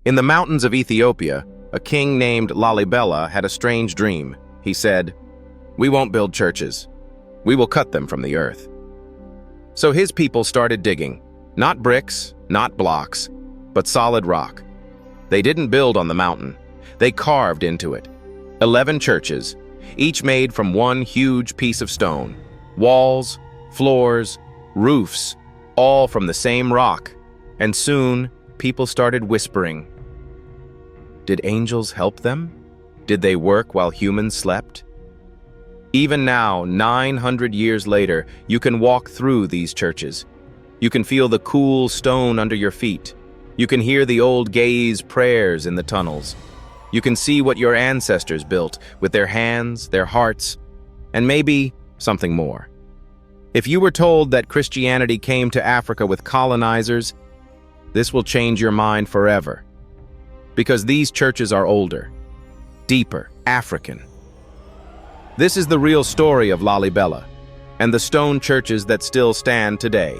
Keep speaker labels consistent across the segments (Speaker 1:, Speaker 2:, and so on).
Speaker 1: In the mountains of Ethiopia, a king named Lalibela had a strange dream. He said, "We won't build churches. We will cut them from the earth." So his people started digging, not bricks, not blocks, but solid rock. They didn't build on the mountain. They carved into it. 11 churches, each made from one huge piece of stone. Walls, floors, roofs, all from the same rock. And soon, people started whispering. Did angels help them? Did they work while humans slept? Even now, 900 years later, you can walk through these churches. You can feel the cool stone under your feet. You can hear the old gaze prayers in the tunnels. You can see what your ancestors built with their hands, their hearts, and maybe something more. If you were told that Christianity came to Africa with colonizers, this will change your mind forever. Because these churches are older, deeper, African. This is the real story of Lalibela and the stone churches that still stand today.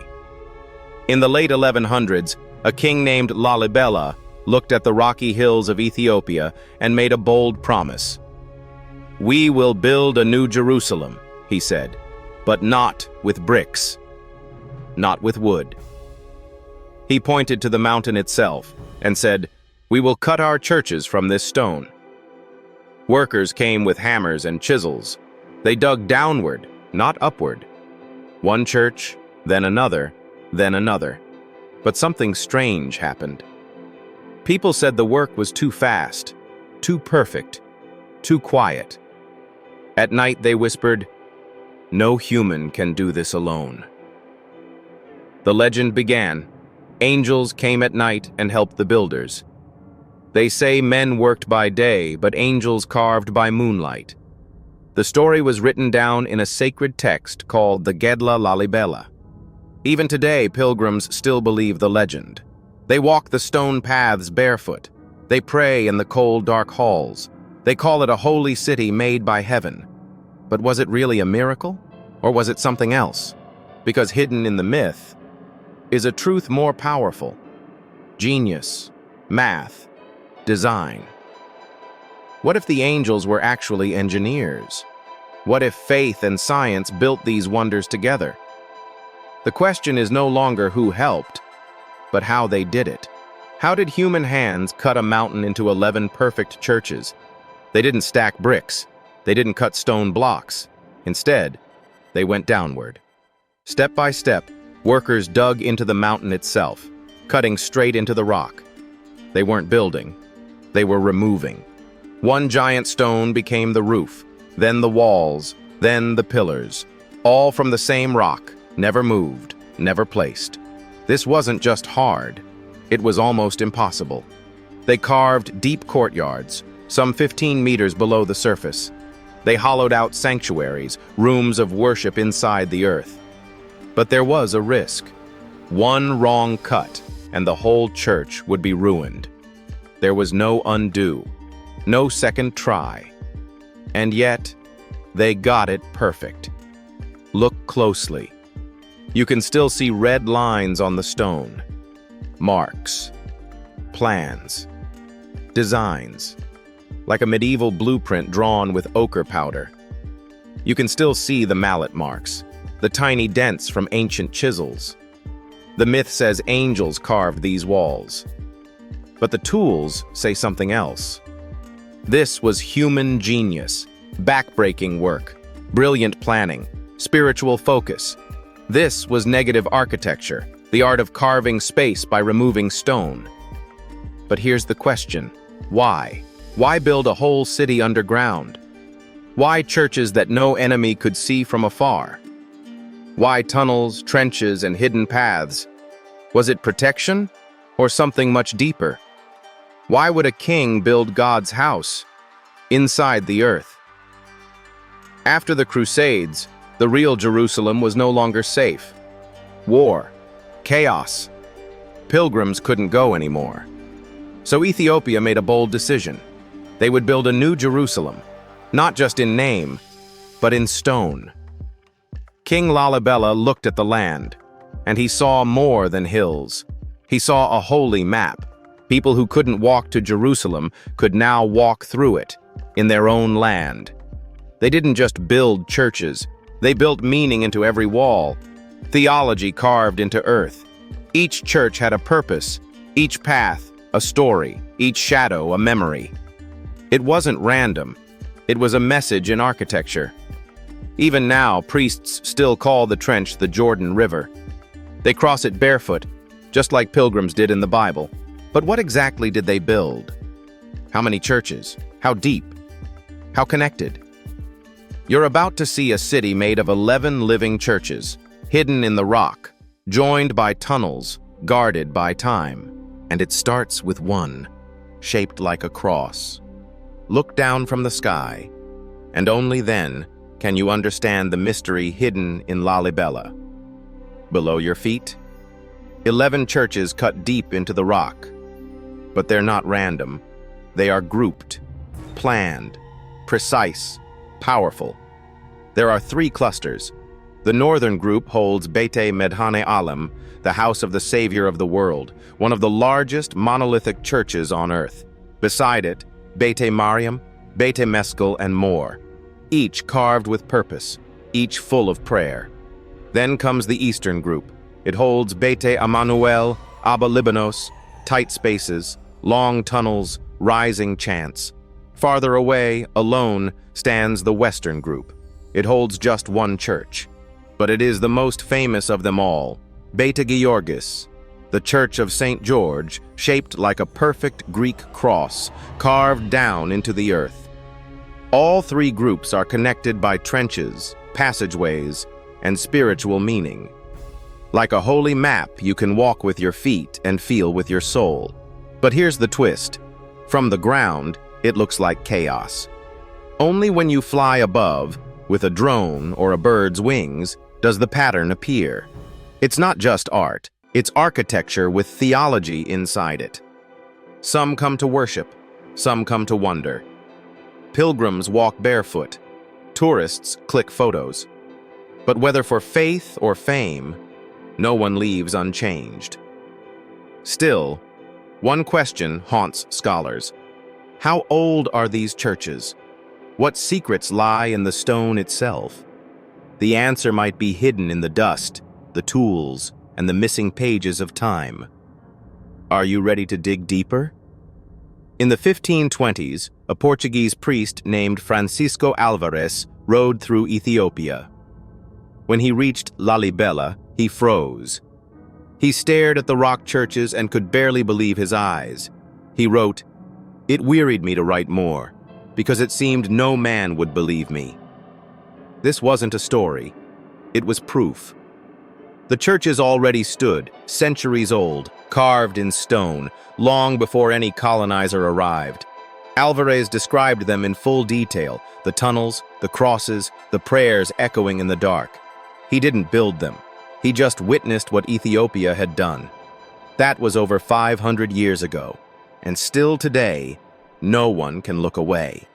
Speaker 1: In the late 1100s, a king named Lalibela looked at the rocky hills of Ethiopia and made a bold promise. "We will build a new Jerusalem," he said, "but not with bricks, not with wood." He pointed to the mountain itself and said, "We will cut our churches from this stone." Workers came with hammers and chisels. They dug downward, not upward. One church, then another, then another. But something strange happened. People said the work was too fast, too perfect, too quiet. At night they whispered, "No human can do this alone." The legend began. Angels came at night and helped the builders. They say men worked by day, but angels carved by moonlight. The story was written down in a sacred text called the Gedla Lalibela. Even today, pilgrims still believe the legend. They walk the stone paths barefoot. They pray in the cold, dark halls. They call it a holy city made by heaven. But was it really a miracle? Or was it something else? Because hidden in the myth is a truth more powerful. Genius, math, design. What if the angels were actually engineers? What if faith and science built these wonders together? The question is no longer who helped, but how they did it. How did human hands cut a mountain into 11 perfect churches? They didn't stack bricks. They didn't cut stone blocks. Instead, they went downward. Step by step, workers dug into the mountain itself, cutting straight into the rock. They weren't building. They were removing. One giant stone became the roof, then the walls, then the pillars, all from the same rock, never moved, never placed. This wasn't just hard. It was almost impossible. They carved deep courtyards, some 15 meters below the surface. They hollowed out sanctuaries, rooms of worship inside the earth. But there was a risk. One wrong cut, and the whole church would be ruined. There was no undo, no second try. And yet, they got it perfect. Look closely. You can still see red lines on the stone. Marks, plans, designs, like a medieval blueprint drawn with ochre powder. You can still see the mallet marks, the tiny dents from ancient chisels. The myth says angels carved these walls. But the tools say something else. This was human genius, backbreaking work, brilliant planning, spiritual focus. This was negative architecture, the art of carving space by removing stone. But here's the question: why? Why build a whole city underground? Why churches that no enemy could see from afar? Why tunnels, trenches, and hidden paths? Was it protection or something much deeper? Why would a king build God's house inside the earth? After the Crusades, the real Jerusalem was no longer safe. War, chaos. Pilgrims couldn't go anymore. So Ethiopia made a bold decision. They would build a new Jerusalem, not just in name, but in stone. King Lalibela looked at the land, and he saw more than hills. He saw a holy map, People who couldn't walk to Jerusalem could now walk through it, in their own land. They didn't just build churches, they built meaning into every wall, theology carved into earth. Each church had a purpose, each path a story, each shadow a memory. It wasn't random, it was a message in architecture. Even now, priests still call the trench the Jordan River. They cross it barefoot, just like pilgrims did in the Bible. But what exactly did they build? How many churches? How deep? How connected? You're about to see a city made of 11 living churches, hidden in the rock, joined by tunnels, guarded by time. And it starts with one, shaped like a cross. Look down from the sky, and only then can you understand the mystery hidden in Lalibela. Below your feet, 11 churches cut deep into the rock. But they're not random. They are grouped, planned, precise, powerful. There are 3 clusters. The northern group holds Bete Medhane Alem, the house of the Savior of the world, one of the largest monolithic churches on earth. Beside it, Bete Mariam, Bete Meskel, and more, each carved with purpose, each full of prayer. Then comes the eastern group. It holds Bete Emmanuel, Abba Libanos, tight spaces, long tunnels, rising chants. Farther away, alone, stands the western group. It holds just one church, but it is the most famous of them all, Bete Giyorgis, the Church of St. George, shaped like a perfect Greek cross, carved down into the earth. All 3 groups are connected by trenches, passageways, and spiritual meaning. Like a holy map, you can walk with your feet and feel with your soul. But here's the twist. From the ground, it looks like chaos. Only when you fly above, with a drone or a bird's wings, does the pattern appear. It's not just art, it's architecture with theology inside it. Some come to worship, some come to wonder. Pilgrims walk barefoot, tourists click photos. But whether for faith or fame, no one leaves unchanged. Still, one question haunts scholars. How old are these churches? What secrets lie in the stone itself? The answer might be hidden in the dust, the tools, and the missing pages of time. Are you ready to dig deeper? In the 1520s, a Portuguese priest named Francisco Alvarez rode through Ethiopia. When he reached Lalibela, he froze. He stared at the rock churches and could barely believe his eyes. He wrote, "It wearied me to write more, because it seemed no man would believe me." This wasn't a story. It was proof. The churches already stood, centuries old, carved in stone, long before any colonizer arrived. Alvarez described them in full detail, the tunnels, the crosses, the prayers echoing in the dark. He didn't build them. He just witnessed what Ethiopia had done. That was over 500 years ago, and still today, no one can look away.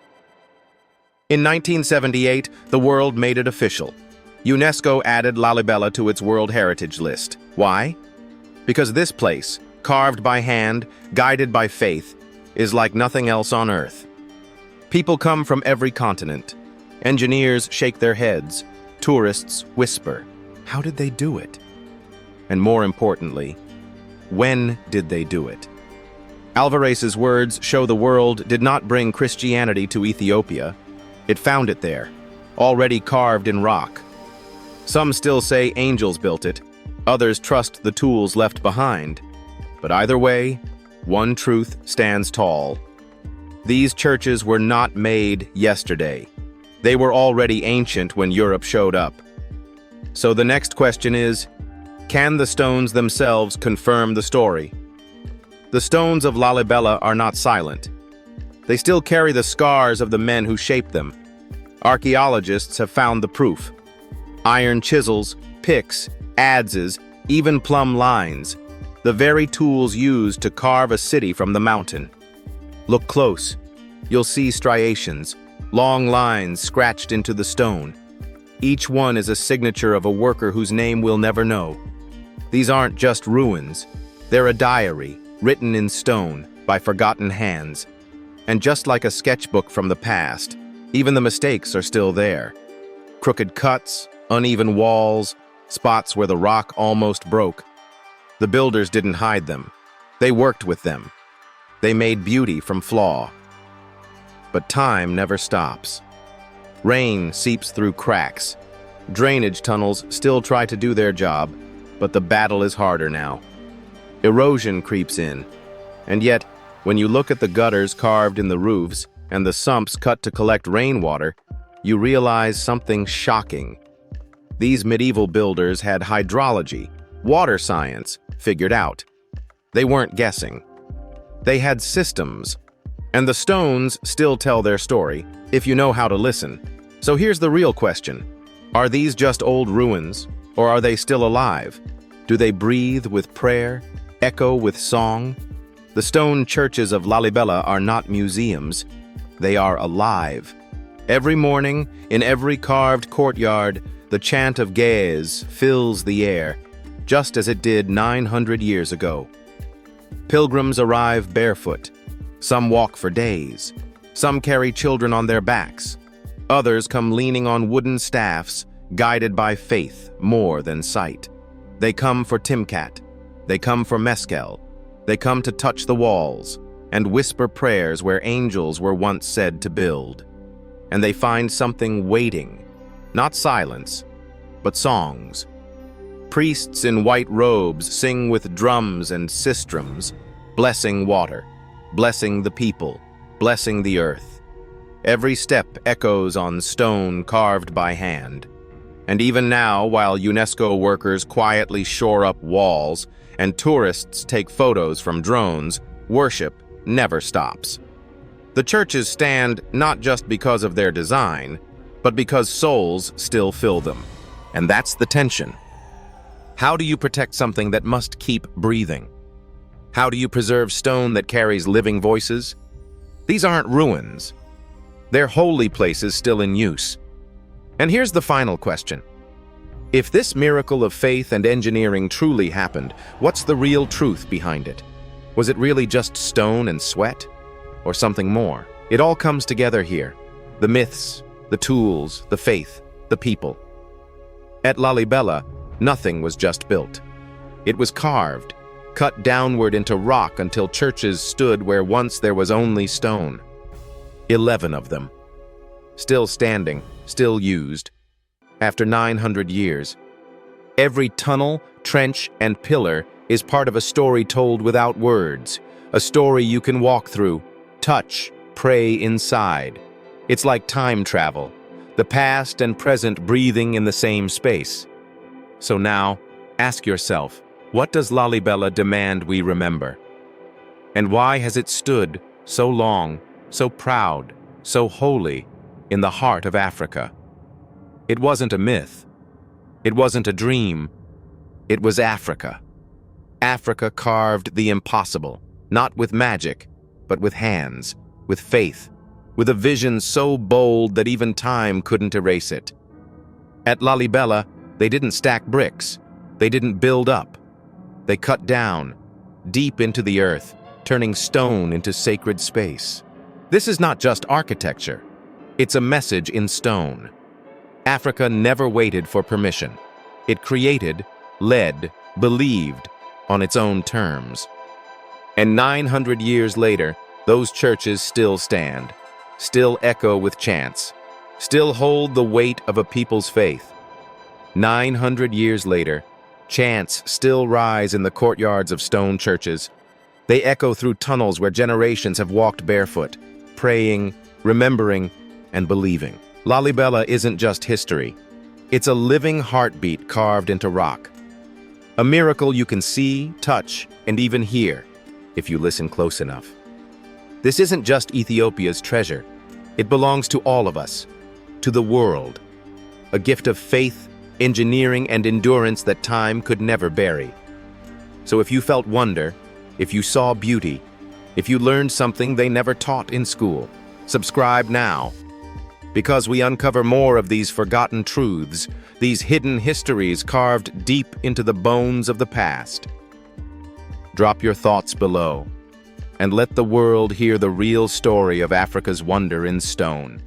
Speaker 1: In 1978, the world made it official. UNESCO added Lalibela to its World Heritage List. Why? Because this place, carved by hand, guided by faith, is like nothing else on Earth. People come from every continent. Engineers shake their heads. Tourists whisper, "How did they do it?" And more importantly, when did they do it? Alvarez's words show the world did not bring Christianity to Ethiopia. It found it there, already carved in rock. Some still say angels built it, others trust the tools left behind. But either way, one truth stands tall. These churches were not made yesterday. They were already ancient when Europe showed up. So the next question is, can the stones themselves confirm the story? The stones of Lalibela are not silent. They still carry the scars of the men who shaped them. Archaeologists have found the proof. Iron chisels, picks, adzes, even plumb lines, the very tools used to carve a city from the mountain. Look close. You'll see striations, long lines scratched into the stone. Each one is a signature of a worker whose name we'll never know. These aren't just ruins. They're a diary, written in stone by forgotten hands. And just like a sketchbook from the past, even the mistakes are still there. Crooked cuts, uneven walls, spots where the rock almost broke. The builders didn't hide them. They worked with them. They made beauty from flaw. But time never stops. Rain seeps through cracks. Drainage tunnels still try to do their job, but the battle is harder now. Erosion creeps in. And yet, when you look at the gutters carved in the roofs and the sumps cut to collect rainwater, you realize something shocking. These medieval builders had hydrology, water science, figured out. They weren't guessing. They had systems. And the stones still tell their story, if you know how to listen. So here's the real question. Are these just old ruins, or are they still alive? Do they breathe with prayer, echo with song? The stone churches of Lalibela are not museums. They are alive. Every morning, in every carved courtyard, the chant of gaze fills the air, just as it did 900 years ago. Pilgrims arrive barefoot. Some walk for days. Some carry children on their backs. Others come leaning on wooden staffs, guided by faith more than sight. They come for Timcat. They come for Mescal. They come to touch the walls and whisper prayers where angels were once said to build. And they find something waiting, not silence, but songs. Priests in white robes sing with drums and sistrums, blessing water, blessing the people, blessing the earth. Every step echoes on stone carved by hand. And even now, while UNESCO workers quietly shore up walls and tourists take photos from drones, worship never stops. The churches stand not just because of their design, but because souls still fill them. And that's the tension. How do you protect something that must keep breathing? How do you preserve stone that carries living voices? These aren't ruins. They're holy places still in use. And here's the final question. If this miracle of faith and engineering truly happened, what's the real truth behind it? Was it really just stone and sweat? Or something more? It all comes together here. The myths, the tools, the faith, the people. At Lalibela, nothing was just built. It was carved, cut downward into rock until churches stood where once there was only stone. 11 of them. Still standing, still used. After 900 years. Every tunnel, trench, and pillar is part of a story told without words. A story you can walk through, touch, pray inside. It's like time travel. The past and present breathing in the same space. So now, ask yourself, what does Lalibela demand we remember? And why has it stood so long, so proud, so holy, in the heart of Africa? It wasn't a myth. It wasn't a dream. It was Africa. Africa carved the impossible, not with magic, but with hands, with faith, with a vision so bold that even time couldn't erase it. At Lalibela, they didn't stack bricks. They didn't build up. They cut down, deep into the earth, turning stone into sacred space. This is not just architecture. It's a message in stone. Africa never waited for permission. It created, led, believed on its own terms. And 900 years later, those churches still stand, still echo with chants, still hold the weight of a people's faith. 900 years later, chants still rise in the courtyards of stone churches. They echo through tunnels where generations have walked barefoot, praying, remembering, and believing. Lalibela isn't just history. It's a living heartbeat carved into rock. A miracle you can see, touch, and even hear, if you listen close enough. This isn't just Ethiopia's treasure. It belongs to all of us, to the world. A gift of faith, engineering, and endurance that time could never bury. So if you felt wonder, if you saw beauty, if you learned something they never taught in school, subscribe now. Because we uncover more of these forgotten truths, these hidden histories carved deep into the bones of the past. Drop your thoughts below, and let the world hear the real story of Africa's wonder in stone.